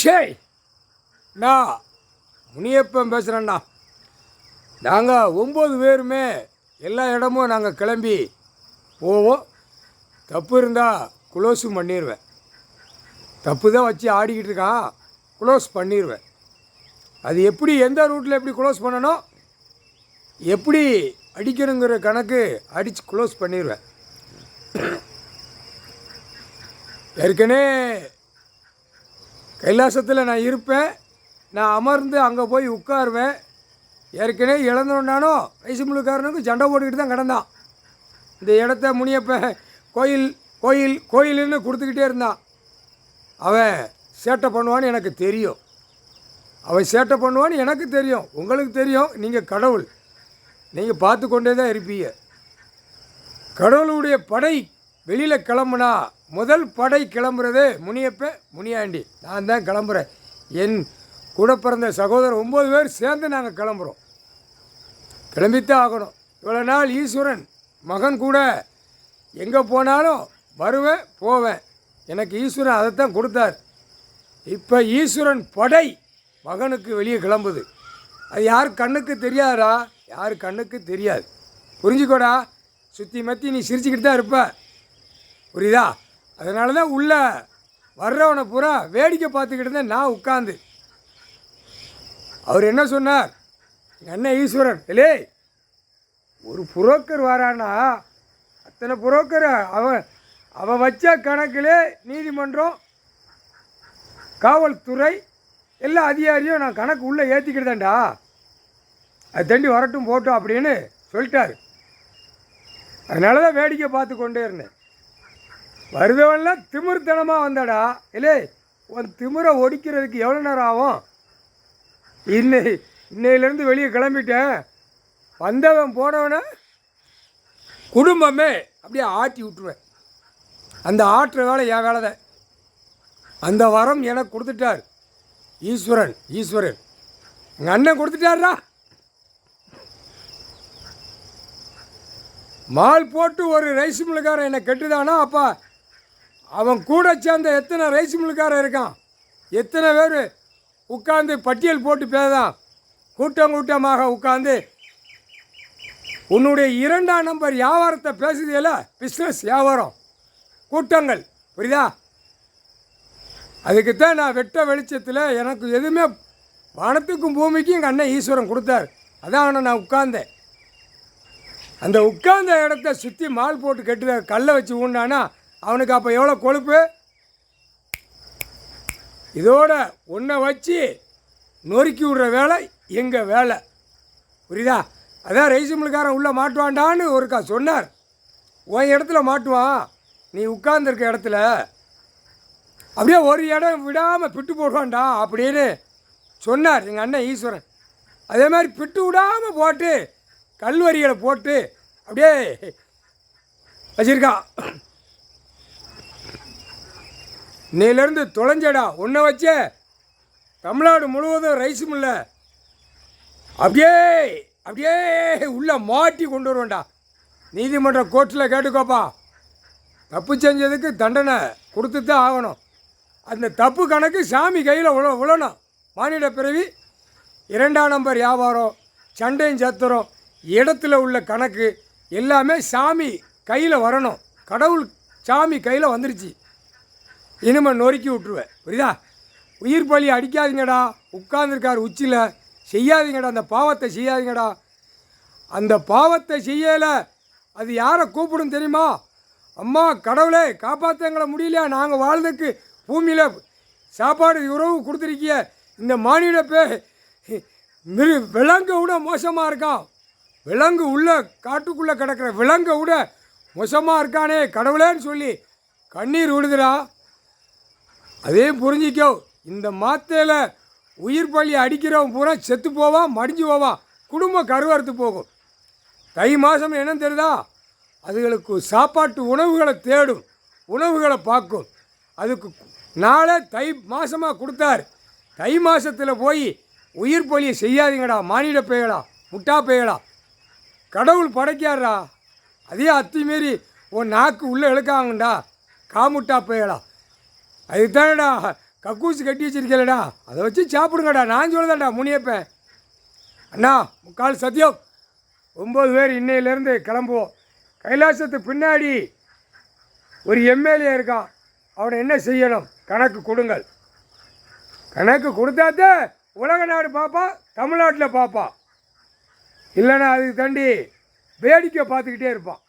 ஷேய், நான் முனியப்பன் பேசுகிறேன்டா. நாங்கள் 9 பேருமே எல்லா இடமும் நாங்கள் கிளம்பி போவோம். தப்பு இருந்தால் க்ளோஸும் பண்ணிடுவேன். தப்பு தான் வச்சு ஆடிக்கிட்டு இருக்கான், க்ளோஸ் பண்ணிடுவேன். அது எப்படி, எந்த ரூட்டில் எப்படி க்ளோஸ் பண்ணணும், எப்படி அடிக்கணுங்கிற கணக்கு அடித்து க்ளோஸ் பண்ணிடுவேன். ஏற்கனவே கைலாசத்தில் நான் இருப்பேன், நான் அமர்ந்து அங்கே போய் உட்காருவேன். ஏற்கனவே இழந்தோண்டானோ ரைசுமுழுக்காரனுக்கு சண்டை போட்டுக்கிட்டு தான் கிடந்தான். இந்த இடத்த முனியப்பன் கோயில் கோயில் கோயில்னு கொடுத்துக்கிட்டே இருந்தான். அவன் சேட்டை பண்ணுவான்னு எனக்கு தெரியும், அவன் சேட்டை பண்ணுவான்னு எனக்கு தெரியும், உங்களுக்கு தெரியும். நீங்கள் கடவுள், நீங்கள் பார்த்து கொண்டே தான் இருப்பீங்க. கடவுளுடைய படை வெளியில் கிளம்புனா முதல் படை கிளம்புறது முனியப்பன் முனியாண்டி. நான் தான் கிளம்புறேன். என் கூட பிறந்த சகோதரர் 9 பேர் சேர்ந்து நாங்கள் கிளம்புறோம். கிளம்பித்தான் ஆகணும். இவ்வளோ நாள் ஈஸ்வரன் மகன் கூட எங்கே போனாலும் வருவேன் போவேன். எனக்கு ஈஸ்வரன் அதைத்தான் கொடுத்தார். இப்போ ஈஸ்வரன் படை மகனுக்கு வெளியே கிளம்புது. அது யார் கண்ணுக்கு தெரியாதா? யார் கண்ணுக்கு தெரியாது. புரிஞ்சுக்கோடா. சுற்றி மற்றி நீ சிரிச்சுக்கிட்டு தான் இருப்ப, புரியுதா? அதனால தான் உள்ளே வர்றவனை பூரா வேடிக்கை பார்த்துக்கிட்டு இருந்தேன் நான் உட்காந்து. அவர் என்ன சொன்னார், எங்கள் அண்ணன் ஈஸ்வரன், இல்லே ஒரு புரோக்கர் வரானா அத்தனை புரோக்கர் அவன் வச்ச கணக்கிலே நீதிமன்றம் காவல்துறை எல்லா அதிகாரியும் நான் கணக்கு உள்ளே ஏற்றிக்கிட்டேன்டா, அது தண்டி வரட்டும் போட்டோம் அப்படின்னு சொல்லிட்டார். அதனால தான் வேடிக்கை பார்த்து கொண்டே இருந்தேன். வருதவன்லாம் திமிர்த்தனமாக வந்தாடா. இல்லே உன் திமிரை ஒடிக்கிறதுக்கு எவ்வளோ நேரம் ஆகும்? இன்னையிலேருந்து வெளியே கிளம்பிட்டேன். வந்தவன் போனவனை குடும்பமே அப்படியே ஆட்டி விட்டுருவேன். அந்த ஆட்டுற வேலை என் வேலை தான். அந்த வரம் எனக்கு கொடுத்துட்டார் ஈஸ்வரன். ஈஸ்வரன் எங்கள் அண்ணன் கொடுத்துட்டாரா. மால் போட்டு ஒரு ரைஸ் மில்லுக்காரன் என்னை கெட்டுதானா, அப்போ அவன் கூட சேர்ந்த எத்தனை ரைஸ் மில்லுக்காரன் இருக்கான், எத்தனை பேர் உட்காந்து பட்டியல் போட்டு பேதான் கூட்டம் கூட்டமாக உட்காந்து உன்னுடைய 2ஆம் நம்பர் வியாபாரத்தை பேசுதில்ல, பிஸ்னஸ் வியாபாரம் கூட்டங்கள், புரியுதா? அதுக்குத்தான் நான் வெட்ட வெளிச்சத்தில் எனக்கு எதுவுமே வானத்துக்கும் பூமிக்கும் எங்கள் அண்ணன் ஈஸ்வரன் கொடுத்தார். அதான் அவனை நான் உட்கார்ந்தேன். அந்த உட்கார்ந்த இடத்த சுற்றி மால் போட்டு கட்டுற கல்லை வச்சு ஊண்டானா அவனுக்கு அப்போ எவ்வளோ கொழுப்பு. இதோட ஒன்றை வச்சு நொறுக்கி விடுற வேலை எங்கள் வேலை, புரியுதா? அதான் ரைஸ் மில்லுக்காரன் உள்ளே மாட்டுவான்டான்னு ஒருக்கா சொன்னார். உன் இடத்துல மாட்டுவான், நீ உட்கார்ந்துருக்க இடத்துல அப்படியே ஒரு இடம் விடாமல் பிட்டு போடுவான்டா அப்படின்னு சொன்னார் எங்கள் அண்ணன் ஈஸ்வரன். அதே மாதிரி பிட்டு விடாமல் போட்டு கல்வரிகளை போட்டு அப்படியே வச்சிருக்கான். இன்னையிலேருந்து தொலைஞ்சடா ஒன்றை வச்சே தமிழ்நாடு முழுவதும் ரைஸ் மில்லை அப்படியே அப்படியே உள்ளே மாட்டி கொண்டு வருவேன்டா. நீதிமன்ற கோர்ட்டில் கேட்டுக்கோப்பா. தப்பு செஞ்சதுக்கு தண்டனை கொடுத்து தான் ஆகணும். அந்த தப்பு கணக்கு சாமி கையில் விழணும். மானிட பிறவி 2ஆம் நம்பர் வியாபாரம் சண்டையும் சத்திரம் இடத்துல உள்ள கணக்கு எல்லாமே சாமி கையில் வரணும். கடவுள் சாமி கையில் வந்துருச்சு. இனிமேல் நொறுக்கி விட்டுருவேன், புரியுதா? உயிர் பலி அடிக்காதீங்கடா. உட்கார்ந்துருக்கார் உச்சியில், செய்யாதீங்கடா. அந்த பாவத்தை செய்யாதீங்கடா. அந்த பாவத்தை செய்யலை அது யாரை கூப்பிடும் தெரியுமா? அம்மா கடவுளே காப்பாற்றங்களை முடியலையா, நாங்கள் வாழ்றதுக்கு பூமியில் சாப்பாடு உறவு கொடுத்துருக்கிய இந்த மானிட விலங்கை விட மோசமாக இருக்கான். விலங்கு உள்ள காட்டுக்குள்ளே கிடக்கிற விலங்கை விட மோசமாக இருக்கானே கடவுளேன்னு சொல்லி கண்ணீர் விடுதுடா. அதே புரிஞ்சிக்கோ. இந்த மாத்தையில் உயிர் பலி அடிக்கிறவன் பூரா செத்து போவான், மடிஞ்சு போவான், குடும்பம் கருவறுத்து போகும். தை மாதம் என்ன தெரியுதா? அதுகளுக்கு சாப்பாட்டு உணவுகளை தேடும், உணவுகளை பார்க்கும். அதுக்கு நாளே தை மாதமாக கொடுத்தார். தை மாதத்தில் போய் உயிர் பலியை செய்யாதீங்கடா மானிட பேயலா, முட்டா பேயலா. கடவுள் படைக்காரா, அதே அத்துமீறி உன் நாக்கு உள்ளே இழுக்காங்கண்டா காமுட்டா பேயலா. அதுதானடா கக்கூசு கட்டி வச்சிருக்கலடா, அதை வச்சு சாப்பிடுங்கடா. நான் சொல்லுதான்டா முனியப்பேன். அண்ணா முக்கால் சத்தியம், 9 பேர் இன்னையிலேருந்து கிளம்புவோம். கைலாசத்து பின்னாடி ஒரு எம்எல்ஏ இருக்கான், அவனை என்ன செய்யணும் கணக்கு கொடுங்கள். கணக்கு கொடுத்தாத்தான் உலக நாடு பார்ப்பா, தமிழ்நாட்டில் பார்ப்பா. இல்லைன்னா அதுக்கு தாண்டி வேடிக்கை பார்த்துக்கிட்டே இருப்பான்,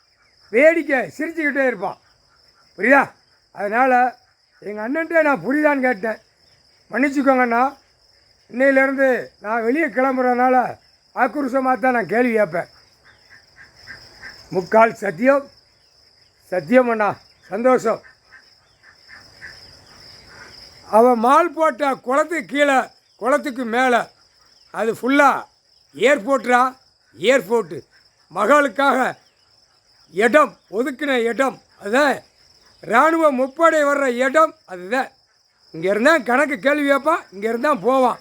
வேடிக்கை சிரிச்சுக்கிட்டே இருப்பான். புரியுதா? அதனால் எங்கள் அண்ணன்ட்டே நான் புரியுதான்னு கேட்டேன். மன்னிச்சுக்கோங்கண்ணா, இன்னையிலேருந்து நான் வெளியே கிளம்புறதுனால ஆக்ரோஷமாக தான் நான் கேள்வி கேட்பேன். முக்கால் சத்தியம், சத்தியம் அண்ணா, சந்தோஷம். அவன் மால் போட்ட குளத்துக்கு கீழே குளத்துக்கு மேலே அது ஃபுல்லாக ஏர்போர்ட்டா, ஏர்போர்ட்டு. மகளுக்காக இடம் ஒதுக்கின இடம், அதுதான் இராணுவ முப்படை வர்ற இடம். அதுதான் இங்கே இருந்தால் கணக்கு கேள்வி கேட்பான், இங்கே இருந்தால் போவான்.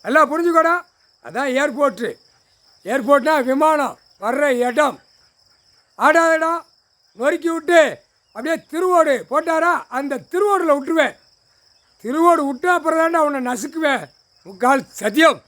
எல்லாம் புரிஞ்சுக்கோடா. அதான் ஏர்போர்ட்டு. ஏர்போர்ட்னா விமானம் வர்ற இடம். ஆடாதடா, நொறுக்கி விட்டு அப்படியே திருவோடு போட்டாரா, அந்த திருவோடில் விட்டுருவேன். திருவோடு விட்டு அப்புறம் தாண்டா அவனை நசுக்குவேன். முக்கால் சத்தியம்.